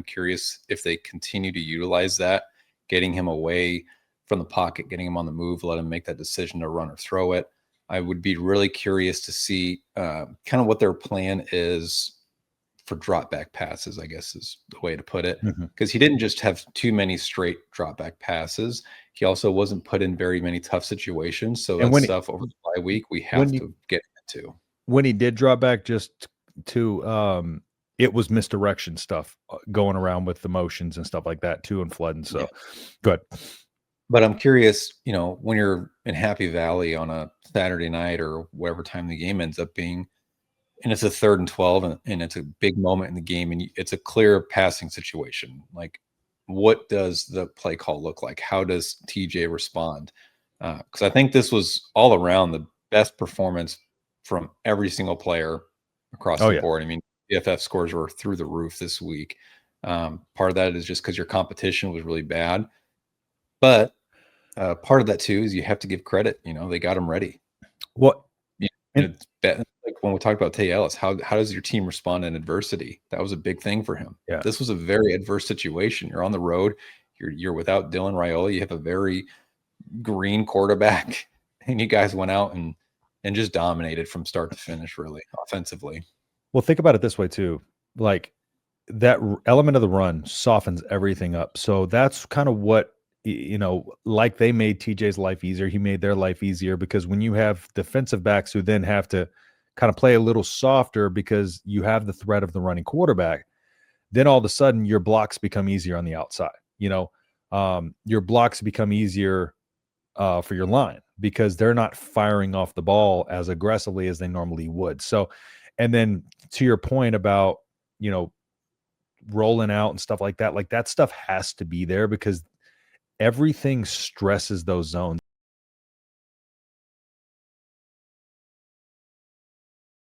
I'm curious if they continue to utilize that, getting him away from the pocket, getting him on the move, let him make that decision to run or throw it. I would be really curious to see kind of what their plan is for drop back passes, I guess is the way to put it. Because he didn't just have too many straight drop back passes. He also wasn't put in very many tough situations. So And that stuff over the bye week, we have to get into. When he did drop back, just to it was misdirection stuff going around with the motions and stuff like that too, and flooding. So good. But I'm curious, you know, when you're in Happy Valley on a Saturday night or whatever time the game ends up being, and it's a 3rd and 12, and it's a big moment in the game, and it's a clear passing situation. Like, what does the play call look like? How does TJ respond? Because I think this was all around the best performance from every single player across the board. I mean, PFF scores were through the roof this week. Part of that is just because your competition was really bad. But part of that, too, is you have to give credit. You know, they got him ready. What? It's like when we talked about Tay Ellis, how does your team respond in adversity? That was a big thing for him. Yeah. This was a very adverse situation. You're on the road. You're without Dylan Raiola. You have a very green quarterback, and you guys went out and just dominated from start to finish, really, offensively. Well, think about it this way, too. Like, that element of the run softens everything up. So that's kind of what, you know, like they made TJ's life easier. He made their life easier because when you have defensive backs who then have to kind of play a little softer because you have the threat of the running quarterback, then all of a sudden your blocks become easier on the outside. You know, your blocks become easier for your line because they're not firing off the ball as aggressively as they normally would. So, and then to your point about, you know, rolling out and stuff like that stuff has to be there because everything stresses those zones.